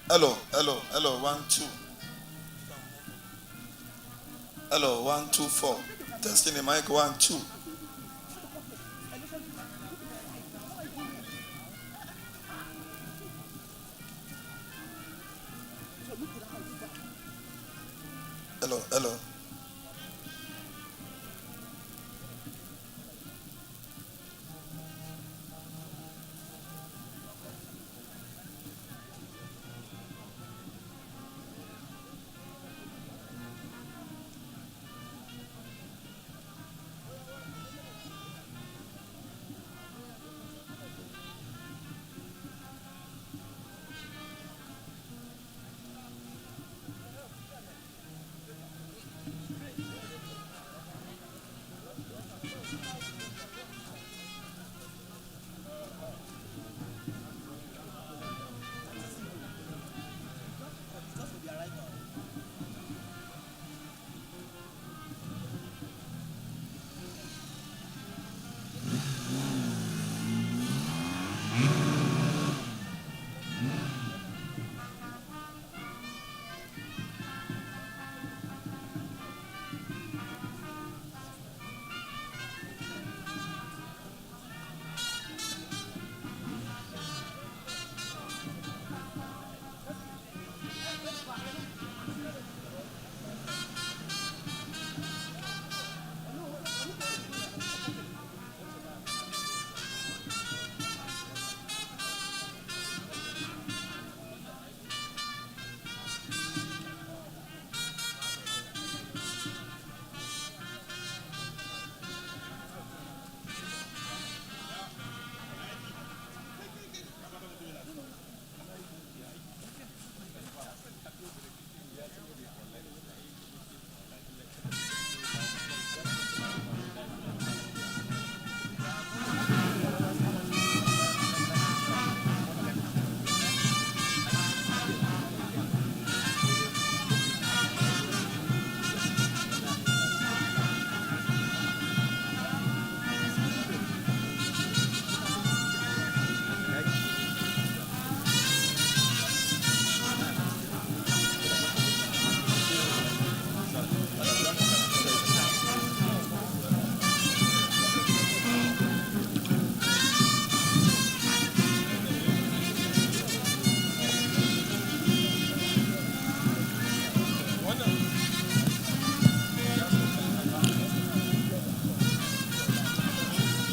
Hello, hello, hello, 1 2. Hello, 1 2 4. Testing the mic, 1 2. Hello, hello.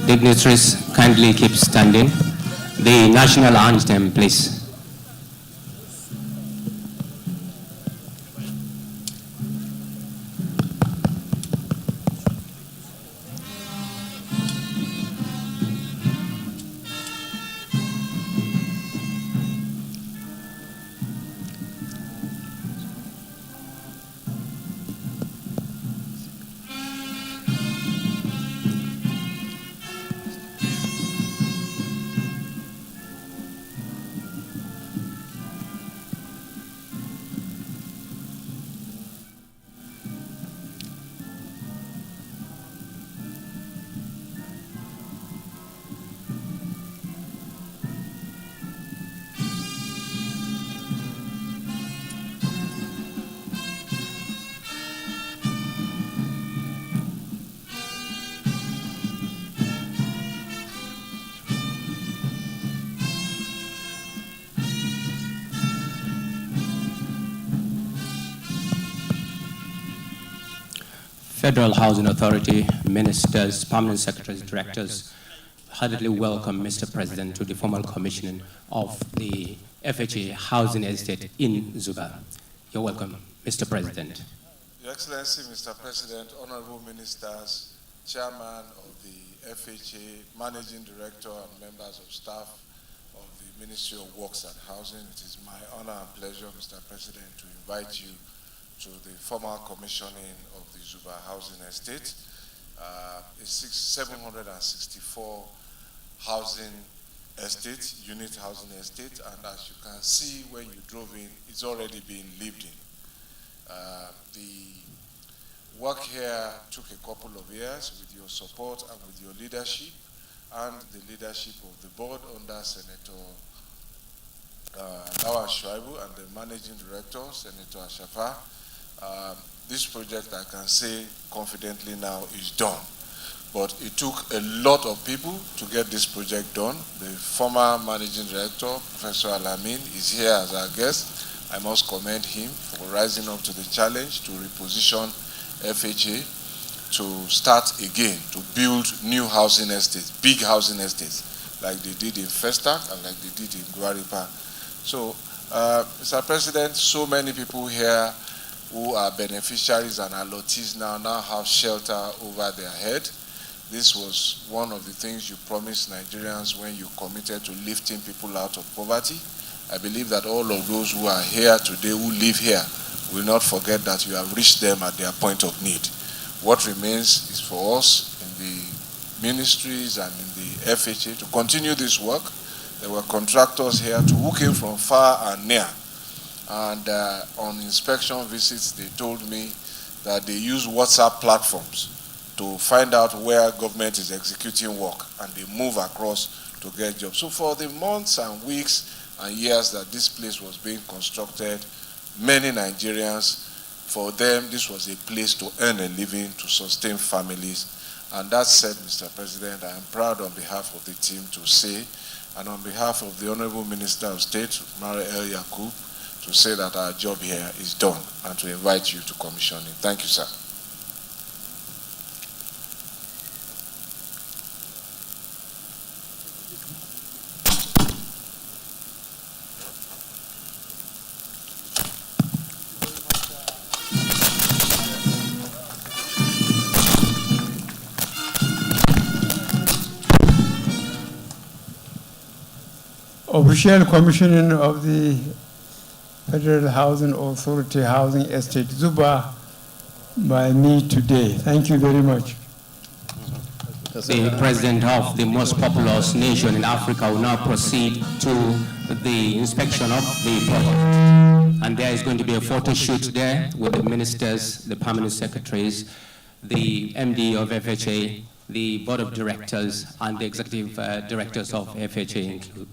Dignitaries kindly keep standing. The national anthem, please. Federal Housing Authority, ministers, permanent secretaries, directors, heartily welcome Mr. President to the formal commissioning of the FHA housing estate in Zuba. You're welcome, Mr. President. Your Excellency, Mr. President, honorable ministers, chairman of the FHA, managing director, and members of staff of the Ministry of Works and Housing, it is my honor and pleasure, Mr. President, to invite you to the formal commissioning of the Zuba housing estate. A 764 housing estate, unit housing estate, and as you can see when you drove in, it's already been lived in. The work here took a couple of years with your support and with your leadership and the leadership of the board under Senator Lawa Shuaibu and the Managing Director, Senator Ashapa. This project, I can say confidently now, is done. But it took a lot of people to get this project done. The former Managing Director, Professor Alamin, is here as our guest. I must commend him for rising up to the challenge to reposition FHA to start again, to build new housing estates, big housing estates, like they did in Festac and like they did in Guaripa. So, Mr. President, so many people here who are beneficiaries and allottees now have shelter over their head. This was one of the things you promised Nigerians when you committed to lifting people out of poverty. I believe that all of those who are here today, who live here, will not forget that you have reached them at their point of need. What remains is for us in the ministries and in the FHA to continue this work. There were contractors here who came from far and near. And on inspection visits, they told me that they use WhatsApp platforms to find out where government is executing work, and they move across to get jobs. So for the months and weeks and years that this place was being constructed, many Nigerians, for them, this was a place to earn a living, to sustain families. And that said, Mr. President, I am proud on behalf of the team to say, and on behalf of the Honorable Minister of State, Mara El Yakub, to say that our job here is done and to invite you to commission it. Thank you, sir. Official commissioning of the Federal Housing Authority Housing Estate Zuba by me today. Thank you very much. The president of the most populous nation in Africa will now proceed to the inspection of the project. And there is going to be a photo shoot there with the ministers, the permanent secretaries, the MD of FHA, the board of directors, and the executive directors of FHA include.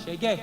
Shege.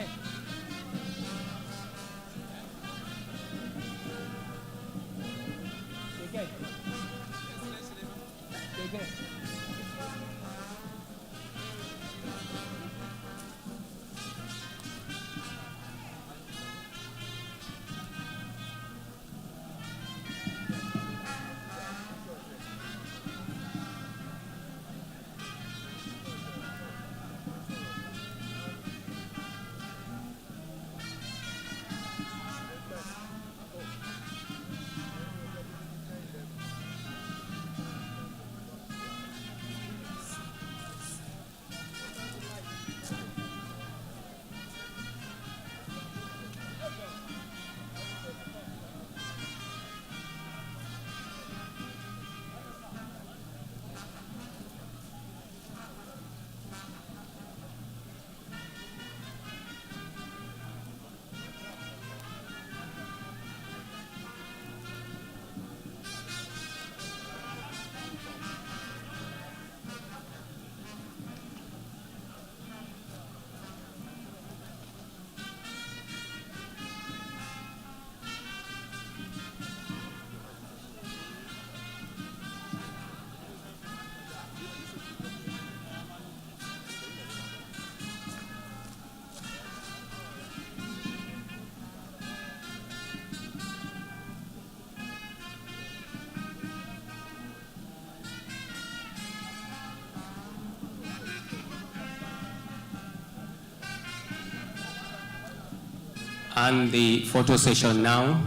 And the photo session now.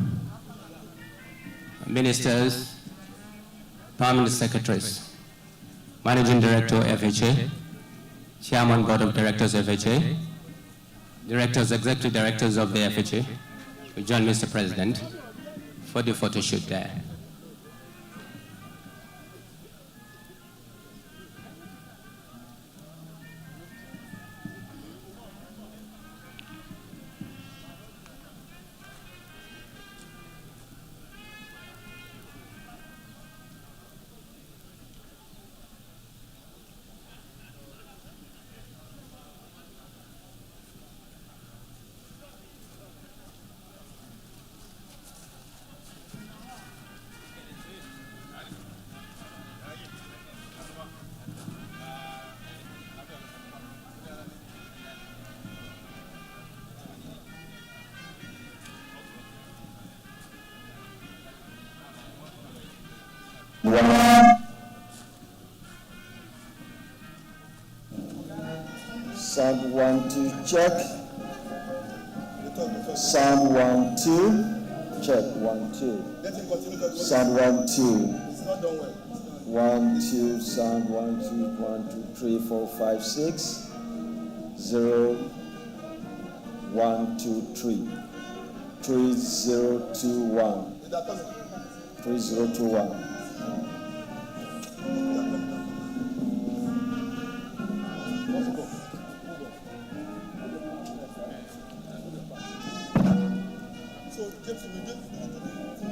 Ministers, Permanent Secretaries, Managing Director FHA, Chairman Board of Directors FHA, Directors, Executive Directors of the FHA, we join Mr. President for the photo shoot there. Sound 1, 2, check. Sound 1, 2, check. 1, 2. Sound 1, 2. 1, 2. Sound 1, 2. 1, 2, 3, 4, 5, 6. 0. 1, 2, 3. 3, 0, 2, 1. 3, 0, 2, 1.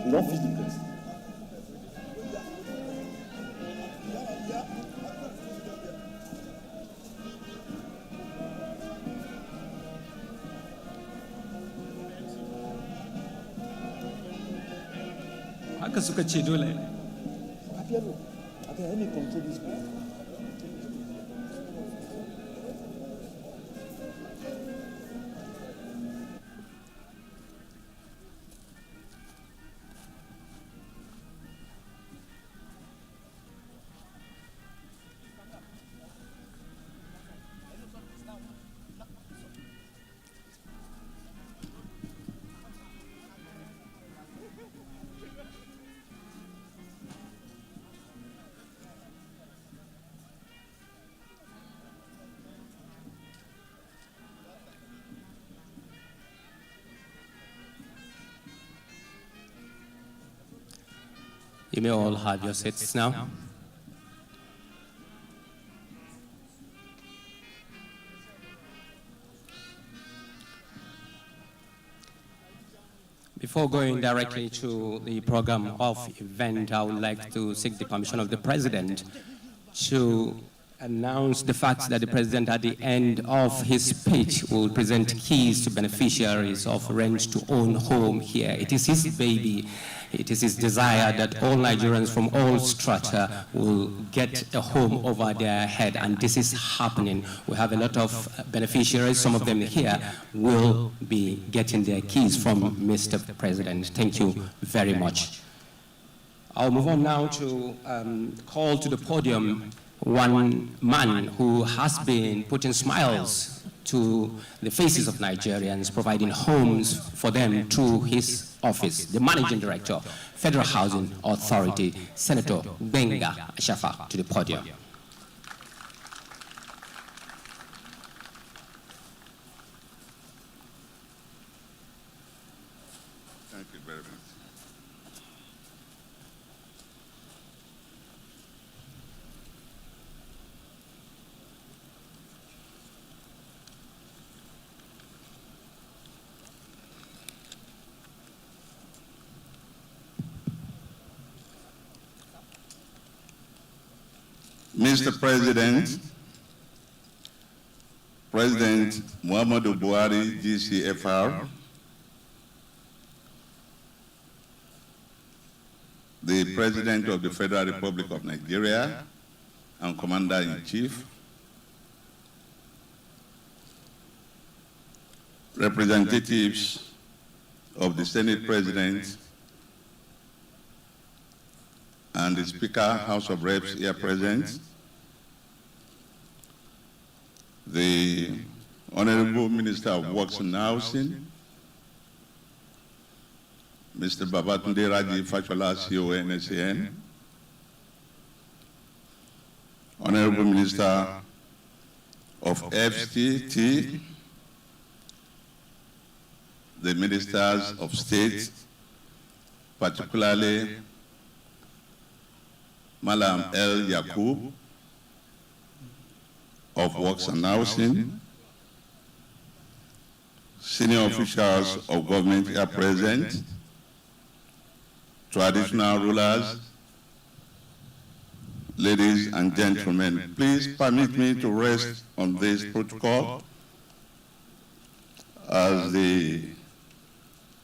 You don't fix the place. Haka suka ce dole. Okay, let me control this place. You may all have your seats now. Before going directly to the program of event, I would like to seek the permission of the President to announce the fact that the President at the end of his speech will present keys to beneficiaries of rent-to-own home here. It is his baby. It is his desire that all Nigerians from all strata will get a home over their head, and this is happening. We have a lot of beneficiaries. Some of them here will be getting their keys from Mr. President. Thank you very much. I'll move on now to call to the podium one man who has been putting smiles to the faces of Nigerians, providing homes for them through his office, the Managing Director, Federal Housing Authority, Senator Benga Ashafa, to the podium. Thank you very much. Mr. President, President Muhammadu Buhari GCFR, the President of the Federal Republic of Nigeria and Commander-in-Chief, representatives of the Senate President and the Speaker, House of Reps here present, the Honorable Minister of Works and Housing, Mr. Babatunde Raji Fashola, CON, Honorable Minister of FHA, the Ministers of State, particularly Malam El Yakub of Works and Housing, senior officials of government here present, traditional rulers, ladies and gentlemen, please permit me to rest on this protocol as the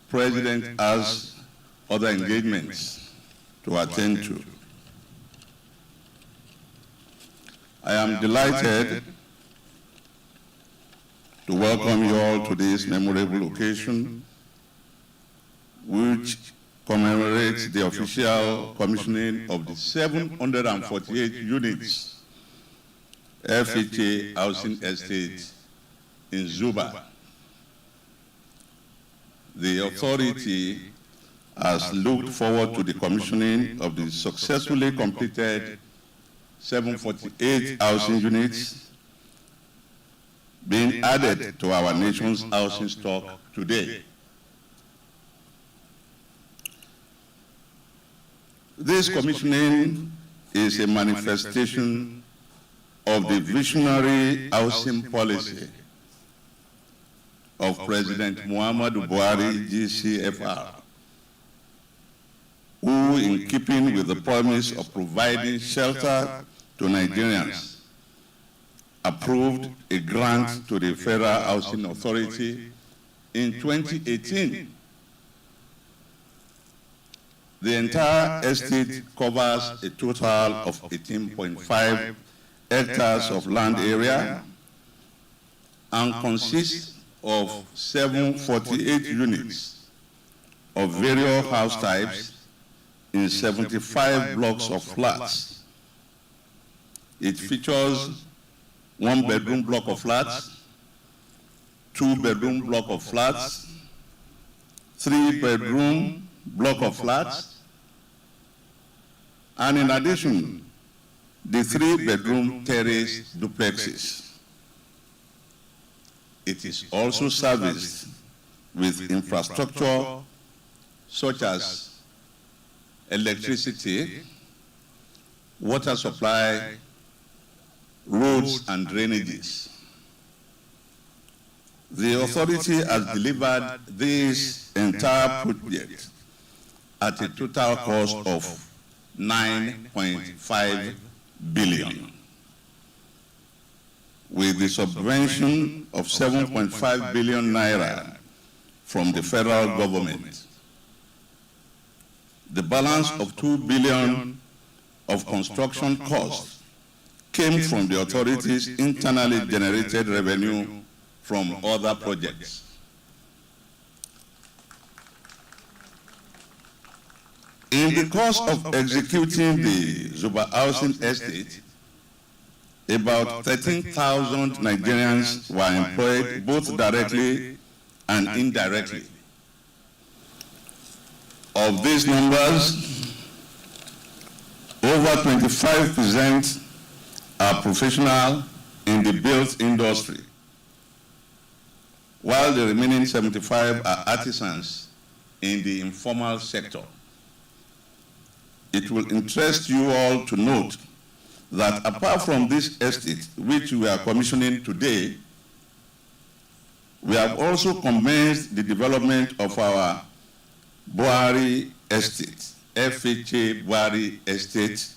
President has other engagements to attend to. I am delighted to welcome you all to this memorable occasion, which commemorates the official commissioning of the 748 units FHA housing estate in Zuba. The authority has looked forward to the commissioning of the successfully completed 748 housing units being added to our nation's housing stock today. This commissioning is a manifestation of the visionary housing policy of President Muhammadu Buhari GCFR, who, in keeping with the promise of providing shelter to Nigerians, approved a grant to the Federal Housing Authority in 2018. The entire estate covers a total of 18.5 hectares of land area and consists of 748 units of various house types in 75 blocks of flats. It features 1-bedroom block of flats, 2-bedroom block of flats, 3-bedroom block of flats, and in addition, the 3-bedroom terrace duplexes. It is also serviced with infrastructure such as electricity, water supply, roads and drainages. The authority has delivered this entire project at a total cost of 9.5 billion, with the subvention of 7.5 billion naira from the federal government. The balance of 2 billion of construction costs came from the authority's internally generated revenue from other projects. In the course of executing the Zuba housing estate, about 13,000 Nigerians were employed both directly and indirectly. Of these numbers, over 25% are professional in the built industry, while the remaining 75 are artisans in the informal sector. It will interest you all to note that apart from this estate, which we are commissioning today, we have also commenced the development of our Buhari estate, FHA Buhari estate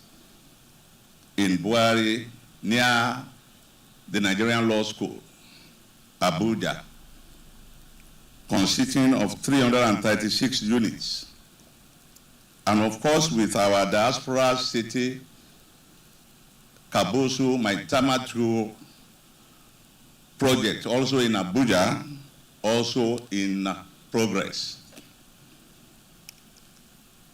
in Buhari, near the Nigerian Law School, Abuja, consisting of 336 units. And of course, with our diaspora city, Kabosu Maitama 2 project, also in Abuja, also in progress.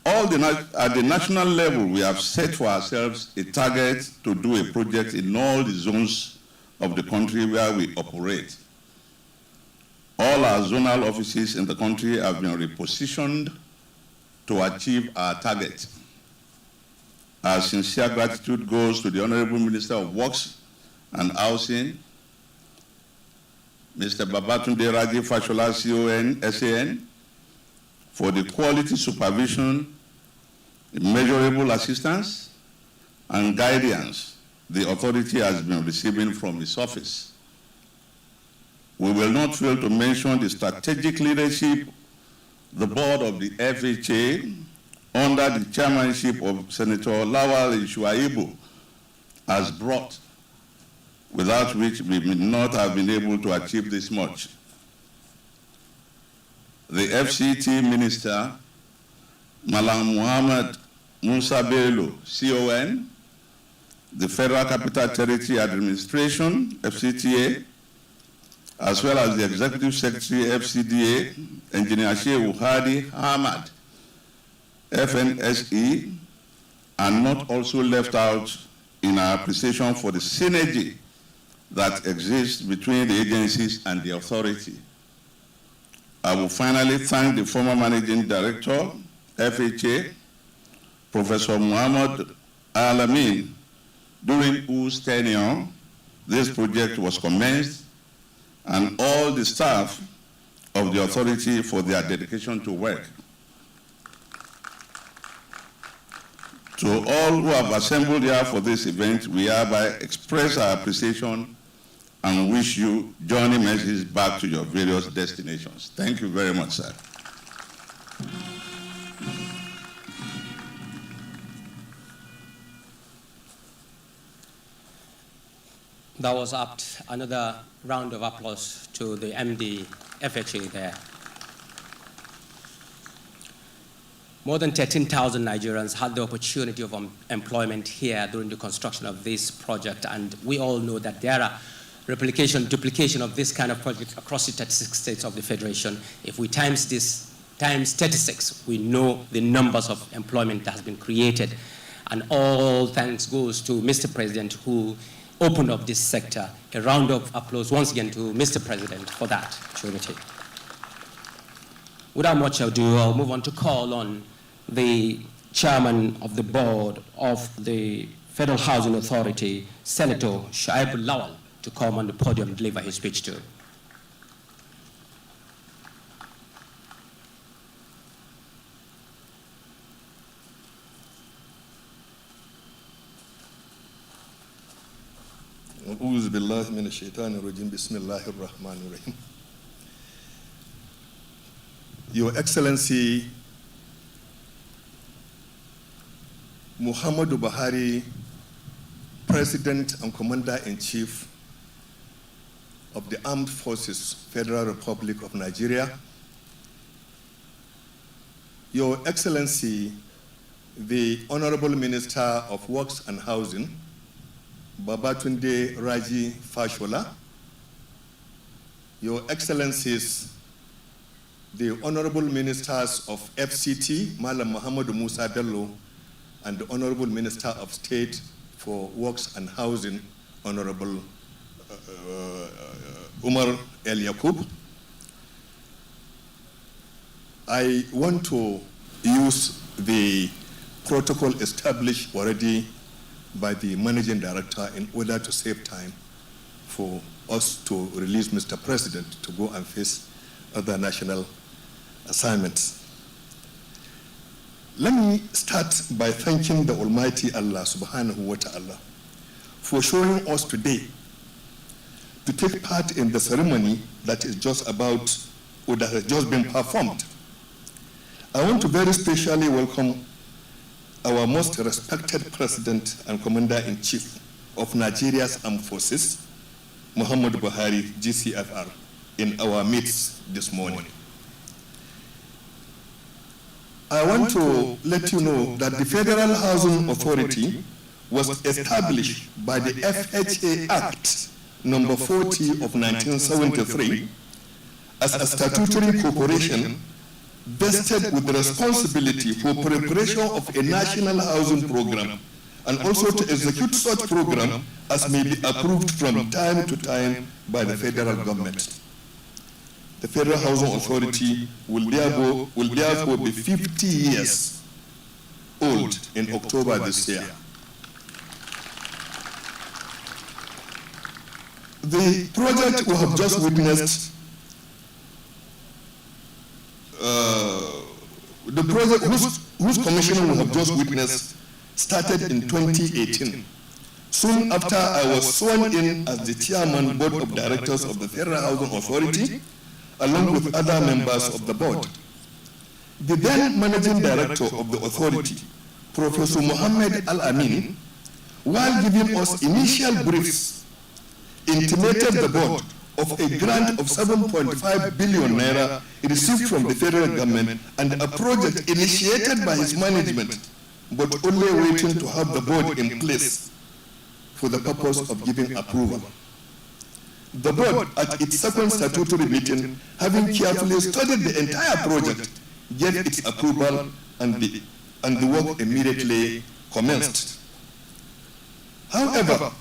At the national level, we have set for ourselves a target to do a project in all the zones of the country where we operate. All our zonal offices in the country have been repositioned to achieve our target. Our sincere gratitude goes to the Honorable Minister of Works and Housing, Mr. Babatunde Raji Fashola, CON, SAN, for the quality supervision, immeasurable assistance, and guidance the authority has been receiving from its office. We will not fail to mention the strategic leadership the board of the FHA, under the chairmanship of Senator Lawal Shuaibu, has brought, without which we may not have been able to achieve this much. The FCT Minister, Malam Muhammad Musa Bello, CON, the Federal Capital Territory Administration, FCTA, as well as the Executive Secretary, FCDA, Engineer Sheikh Hadi Ahmad, FNSE, are not also left out in our appreciation for the synergy that exists between the agencies and the authority. I will finally thank the former Managing Director, FHA, Professor Muhammad Al-Amin, during whose tenure this project was commenced, and all the staff of the authority for their dedication to work. To all who have assembled here for this event, we hereby express our appreciation and wish you journey mercies back to your various destinations. Thank you very much, sir. That was apt. Another round of applause to the MD FHA there. More than 13,000 Nigerians had the opportunity of employment here during the construction of this project, and we all know that there are duplication of this kind of projects across the 36 states of the Federation. If we times this times 36, we know the numbers of employment that has been created, and all thanks goes to Mr. President, who opened up this sector. A round of applause once again to Mr. President for that opportunity. Without much ado, I'll move on to call on the chairman of the board of the Federal Housing Authority, Senator Shuaibu Lawal, to come on the podium and deliver his speech too. أعوذ بالله من الشيطان الرجيم بسم الله الرحمن الرحيم. Your Excellency Muhammadu Buhari, President and Commander-in-Chief of the Armed Forces, Federal Republic of Nigeria, Your Excellency, the Honorable Minister of Works and Housing, Babatunde Raji Fashola, Your Excellencies, the Honorable Ministers of FCT, Malam Muhammadu Musa Bello, and the Honorable Minister of State for Works and Housing, Honorable Umar El Yaqub. I want to use the protocol established already by the Managing Director in order to save time for us to release Mr. President to go and face other national assignments. Let me start by thanking the Almighty Allah subhanahu wa ta'ala for showing us today to take part in the ceremony that is just about, or that has just been performed. I want to very specially welcome our most respected President and Commander-in-Chief of Nigeria's Armed Forces, Muhammadu Buhari GCFR, in our midst this morning. I want to let you know that the Federal Housing Authority was established by the FHA Act number 40 of 1973 as a statutory corporation vested with the responsibility for preparation of a national housing program and also to execute such program as may be approved from time to time by the federal government. the Federal Housing Authority will therefore be 50 years old in October this year. The project we have just witnessed, the project whose commissioning we have just witnessed started in 2018. Soon after I was sworn in as the chairman board of directors of the Federal Housing Authority, along with other members of the board. The then managing director of the authority, Professor Muhammad Al-Amin, while giving us initial briefs, intimated the board of a grant of 7.5 billion naira received from the federal government and a project initiated by his management, but only waiting to have the board in place for the purpose of giving approval. The board, at its second statutory meeting, having carefully studied the entire project, gave its approval and the work immediately commenced. However,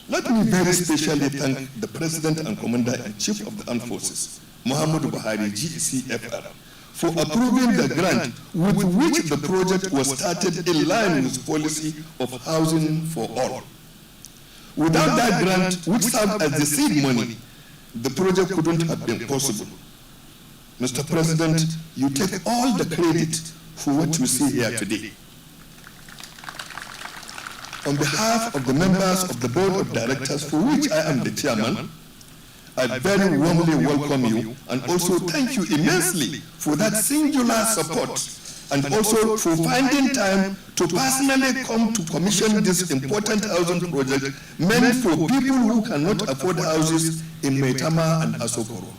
let me very specially thank the President and Commander-in-Chief of the Armed Forces, Muhammadu Buhari GCFR, for approving the grant with which the project was started in line with policy of housing for all. Without that grant, which served as the seed money, the project couldn't have been possible. Mr. President, you take all the credit for what you see here today. On behalf of the members of the Board of Directors, for which I am the chairman, I very warmly welcome you and also thank you immensely for that singular support and also for finding time to personally come to commission this important housing project meant for people who cannot afford houses in Maitama and Asokoro.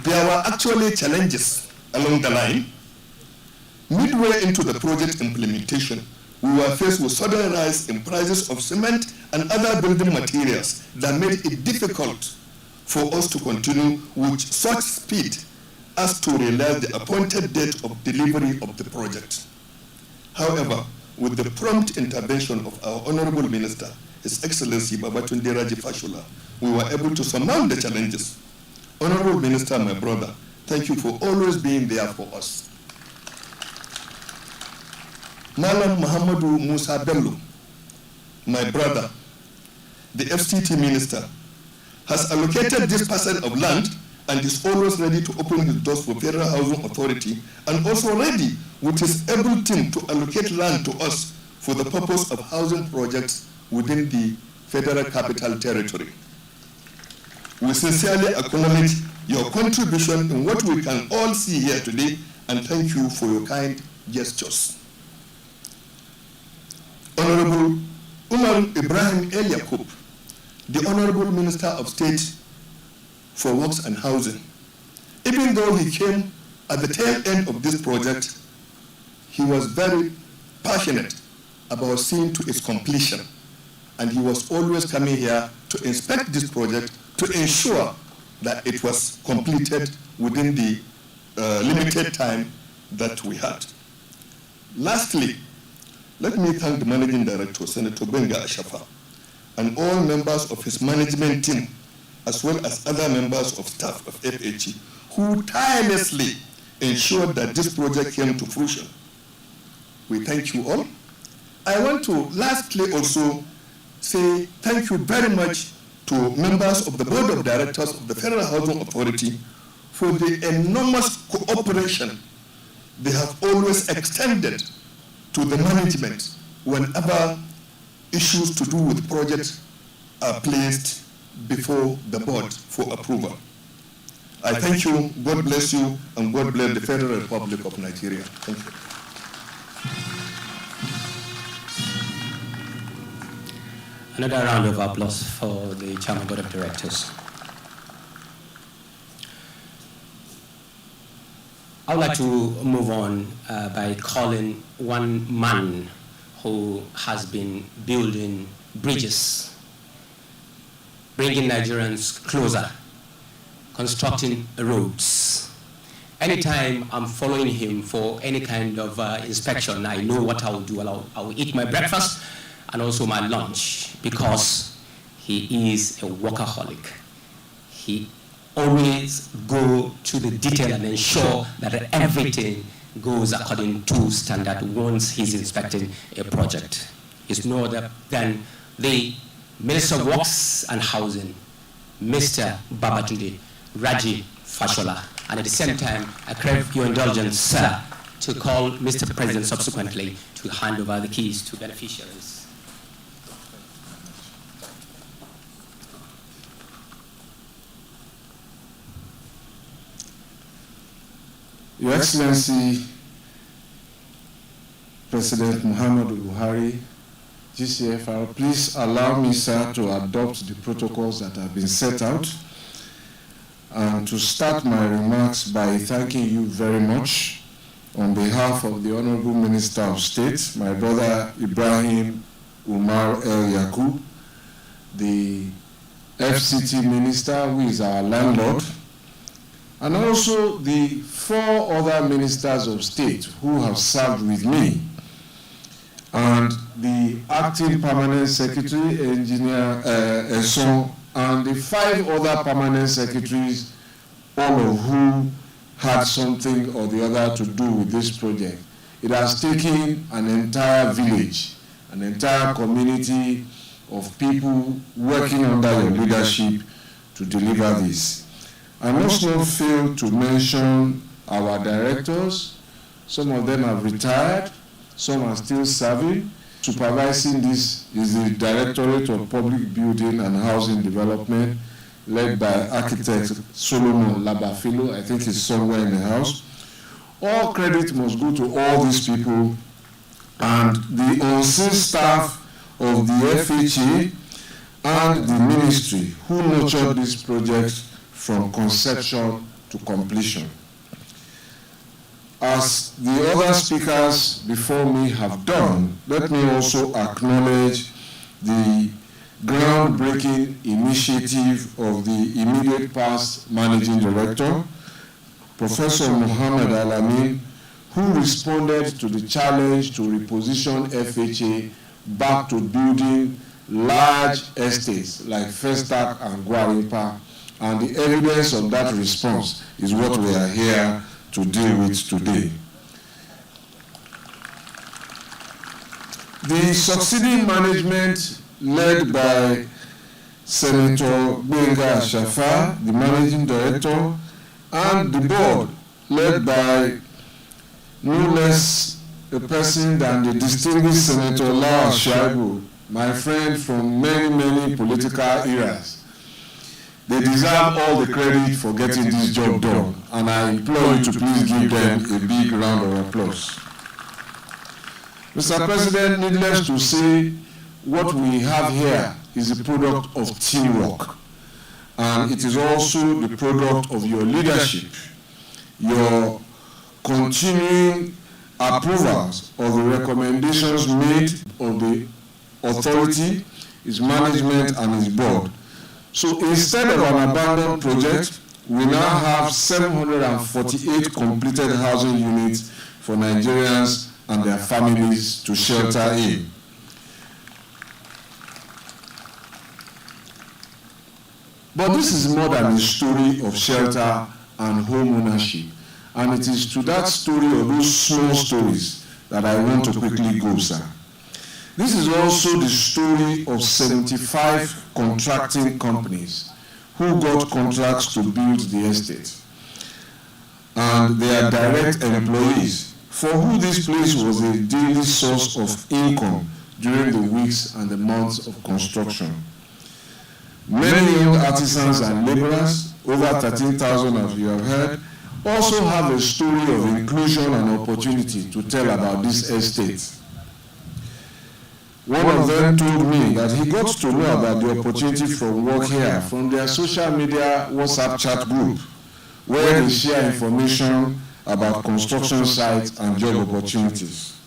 There were actually challenges along the line. Midway into the project implementation, we were faced with sudden rise in prices of cement and other building materials that made it difficult for us to continue with such speed as to realize the appointed date of delivery of the project. However, with the prompt intervention of our Honorable Minister, His Excellency Babatunde Raji Fashola, we were able to surmount the challenges. Honorable Minister, my brother, thank you for always being there for us. Malam Muhammadu Musa Bello, my brother, the FCT Minister, has allocated this parcel of land and is always ready to open his doors for Federal Housing Authority and also ready with his able team to allocate land to us for the purpose of housing projects within the Federal Capital Territory. We sincerely acknowledge your contribution in what we can all see here today and thank you for your kind gestures. Honorable Umar Ibrahim El Yakub, the Honorable Minister of State for Works and Housing, even though he came at the tail end of this project, he was very passionate about seeing to its completion. And he was always coming here to inspect this project to ensure that it was completed within the limited time that we had. Lastly, let me thank the Managing Director, Senator Benga Ashafa, and all members of his management team, as well as other members of staff of FHA, who tirelessly ensured that this project came to fruition. We thank you all. I want to lastly also say thank you very much to members of the Board of Directors of the Federal Housing Authority for the enormous cooperation they have always extended to the management whenever issues to do with projects are placed before the board for approval. I thank you, God bless you, and God bless the Federal Republic of Nigeria. Thank you. Another round of applause for the Chairman Board of Directors. I would like to move on by calling one man who has been building bridges, bringing Nigerians closer, constructing roads. Anytime I'm following him for any kind of inspection, I know what I will do. I will eat my breakfast and also my lunch because he is a workaholic. he always go to the detail and ensure that everything goes according to standard once he's inspecting a project. He's no other than the Minister of Works and Housing, Mr. Babatunde Raji Fashola. And at the same time, I crave your indulgence, sir, to call Mr. President subsequently to hand over the keys to beneficiaries. Your Excellency, President Muhammadu Buhari GCFR, please allow me, sir, to adopt the protocols that have been set out and to start my remarks by thanking you very much on behalf of the Honorable Minister of State, my brother Ibrahim Umar El Yakub, the FCT Minister, who is our landlord, and also the 4 other ministers of state who have served with me, and the acting permanent secretary, Engineer Esson, and the 5 other permanent secretaries, all of whom had something or the other to do with this project. It has taken an entire village, an entire community of people working under your leadership to deliver this. I must not fail to mention our directors. Some of them have retired, some are still serving. Supervising this is the Directorate of Public Building and Housing Development, led by architect Solomon Labafilo. I think he's somewhere in the house. All credit must go to all these people and the on-site staff of the FHA and the ministry who nurtured this project from conception to completion. As the other speakers before me have done, let me also acknowledge the groundbreaking initiative of the immediate past Managing Director, Professor Muhammad Alamin, who responded to the challenge to reposition FHA back to building large estates like Festac and Guarimpa, and the evidence of that response is what we are here to deal with today. The succeeding management led by Senator Benga Shafar, the Managing Director, and the board led by no less a person than the distinguished Senator Lawal Shaibu, my friend from many political eras. They deserve all the credit for getting this job done, and I implore you to please give them a big round of applause. Mr. President, needless to say, what we have here is a product of teamwork, and it is also the product of your leadership, your continuing approvals of the recommendations made of the authority, its management, and its board. So instead of an abandoned project, we now have 748 completed housing units for Nigerians and their families to shelter in. But this is more than a story of shelter and home ownership, and it is to that story or those small stories that I want to quickly go, sir. This is also the story of 75 contracting companies who got contracts to build the estate, and their direct employees, for who this place was a daily source of income during the weeks and the months of construction. Many young artisans and laborers, over 13,000 as you have heard, also have a story of inclusion and opportunity to tell about this estate. One of them told me that he got to know about the opportunity from work here from their social media WhatsApp chat group, where they share information about construction sites and job opportunities.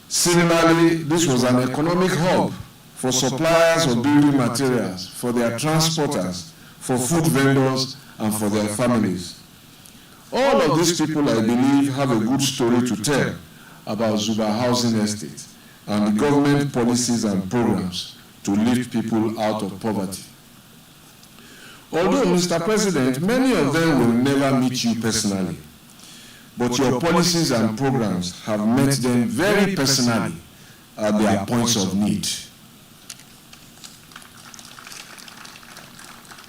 Similarly, this was an economic hub for suppliers of building materials, for their transporters, for food vendors, and for their families. All of these people, I believe, have a good story to tell about Zuba Housing Estate and the government policies and programs to lift people out of poverty. Although, Mr. President, many of them will never meet you personally, but your policies and programs have met them very personally at their points of need.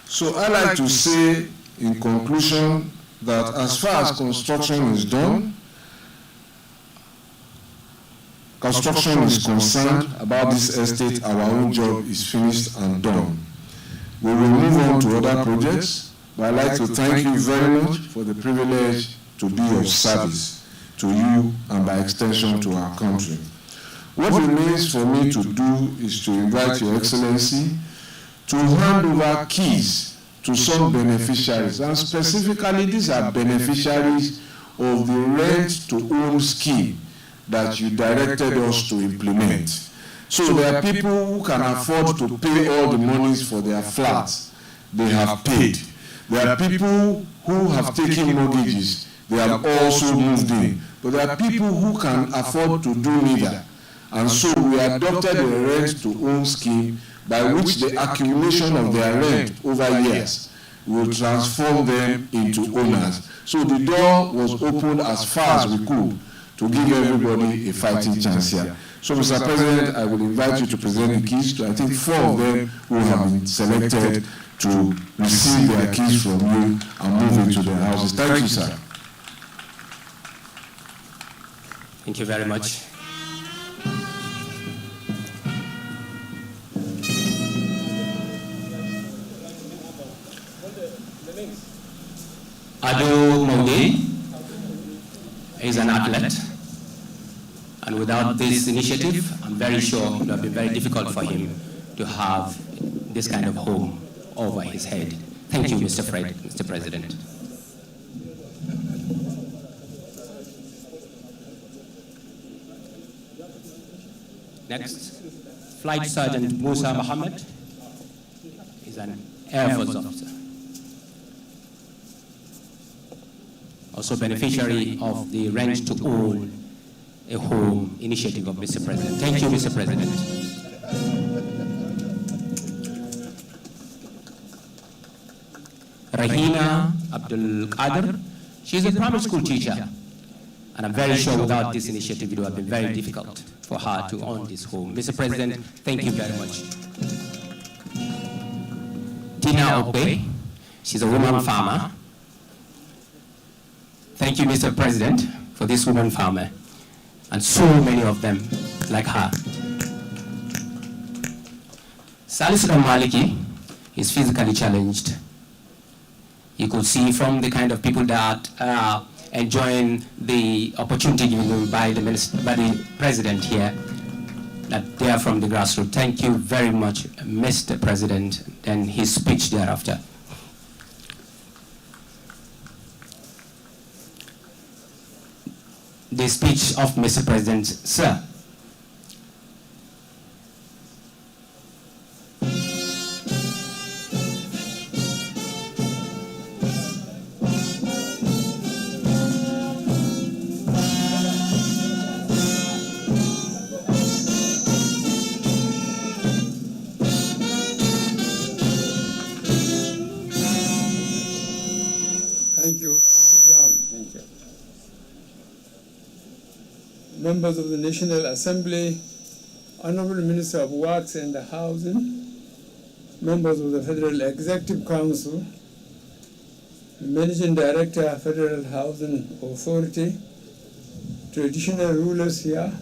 So I like to say in conclusion that as far as construction is concerned about this estate, our own job is finished and done. We will move on to other projects, but I'd like to thank you very much for the privilege to be of service to you and by extension to our country. What remains for me to do is to invite Your Excellency to hand over keys to some beneficiaries, and specifically these are beneficiaries of the rent-to-own scheme that you directed us to implement. So there are people who can afford to pay all the monies for their flats they have paid. There are people who have taken mortgages, they have also moved in. But there are people who can afford to do neither. And so we adopted a rent-to-own scheme by which the accumulation of their rent over years will transform them into owners. So the door was opened as far as we could to give everybody a fighting chance here. So, Mr. President, I will invite you to present the keys to, I think, 4 of them who have been selected to receive their keys from you and move into their houses. Thank you, sir. Thank you very much. Ado Maude is an athlete, and without this initiative, I'm very sure it would have been very difficult for him to have this kind of home over his head. Thank you, Mr. President. Next, Flight Sergeant Musa Muhammad is an Air Force officer, also beneficiary of the Rent to Own a Home initiative of Mr. President. Thank you, Mr. President. Rahina Abdul Qadir, she's a primary school teacher, and I'm very sure without this initiative it would have been very difficult for her to own this home. Mr. President, thank you very much. Tina Okwe, she's a woman farmer. Thank you, Mr. President, for this woman farmer, and so many of them like her. Salisu Maliki is physically challenged. You could see from the kind of people that are enjoying the opportunity given them by the President here, that they are from the grassroots. Thank you very much, Mr. President, and his speech thereafter. The speech of Mr. President, sir. Thank you. Thank you. Members of the National Assembly, Honorable Minister of Works and Housing, members of the Federal Executive Council, Managing Director, Federal Housing Authority, traditional rulers here,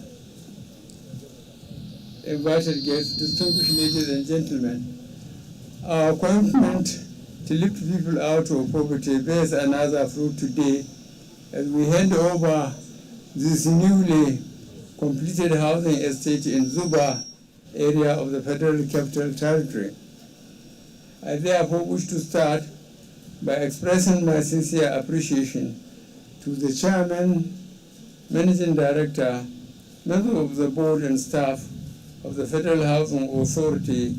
invited guests, distinguished ladies and gentlemen. Our commitment to lift people out of poverty bears another fruit today as we hand over this newly completed housing estate in Zuba area of the Federal Capital Territory. I therefore wish to start by expressing my sincere appreciation to the Chairman, Managing Director, members of the board and staff of the Federal Housing Authority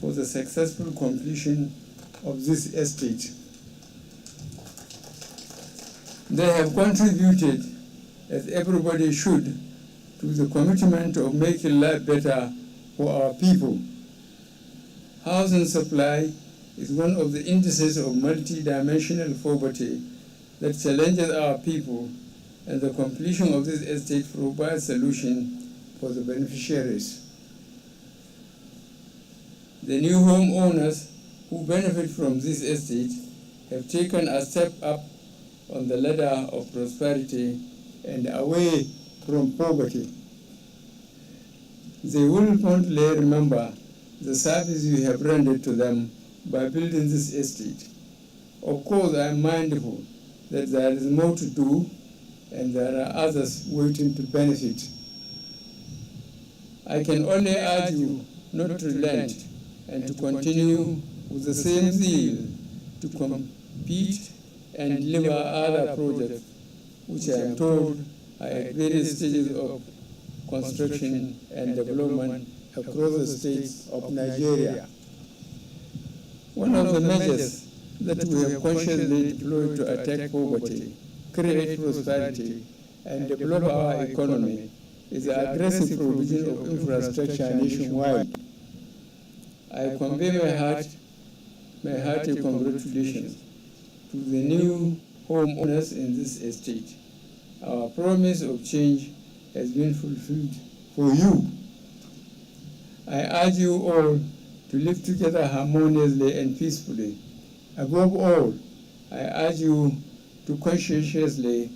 for the successful completion of this estate. They have contributed, as everybody should, to the commitment of making life better for our people. Housing supply is one of the indices of multi-dimensional poverty that challenges our people, and the completion of this estate provides solution for the beneficiaries. The new homeowners who benefit from this estate have taken a step up on the ladder of prosperity and away from poverty. They will fondly remember the service you have rendered to them by building this estate. Of course, I am mindful that there is more to do and there are others waiting to benefit. I can only urge you not to relent and to continue with the same zeal to compete and deliver other projects, which I am told are at various stages of construction and development across the states of Nigeria. One of the measures that we have consciously deployed to attack poverty, create prosperity, and develop our economy is the aggressive provision of infrastructure nationwide. I convey my hearty congratulations to the new homeowners in this estate. Our promise of change has been fulfilled for you. I urge you all to live together harmoniously and peacefully. Above all, I urge you to conscientiously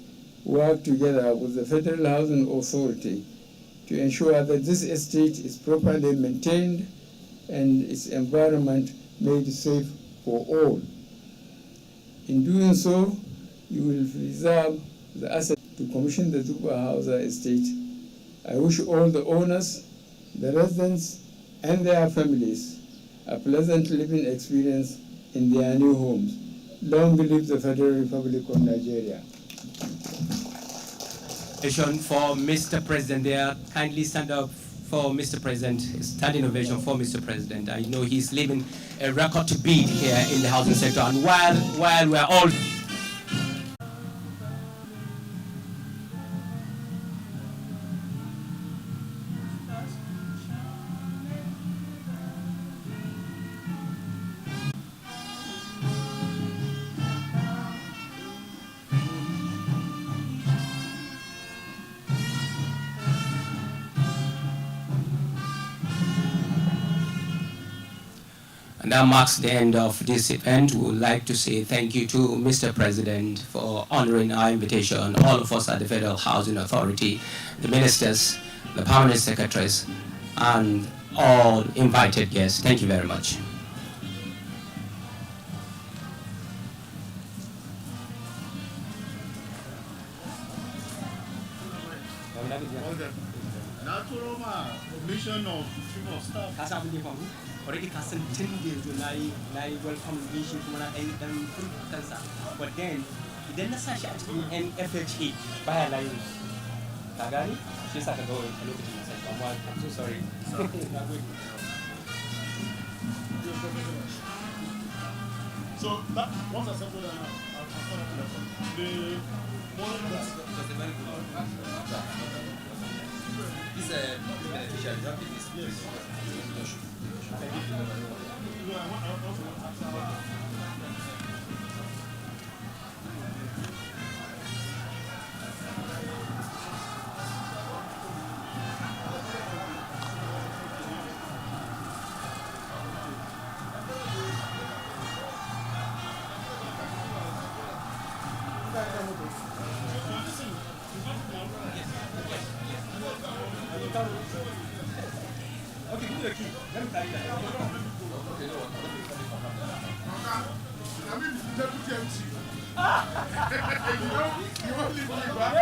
work together with the Federal Housing Authority to ensure that this estate is properly maintained and its environment made safe for all. In doing so, you will preserve the asset to commission the Zuba REVIII estate. I wish all the owners, the residents, and their families a pleasant living experience in their new homes. Long live the Federal Republic of Nigeria. For Mr. President, there, kindly stand up for Mr. President, standing ovation for Mr. President. I know he's leaving a record to beat here in the housing sector, and while we're all And that marks the end of this event. We would like to say thank you to Mr. President for honoring our invitation, all of us at the Federal Housing Authority, the ministers, the permanent secretaries, and all invited guests. Thank you very much. Mission of chief of staff. Already custom 10 days to nai welcome mission kuma na dan kansa, but then idan na sashi a cikin FHA baya layin ka gani shi yasa ka ga a lokacin da sai amma I'm so sorry. So that once I settle down, the morning this beneficiary, not this. Okay, give me the key. Let me carry that. I mean, the deputy MC. You won't leave me back.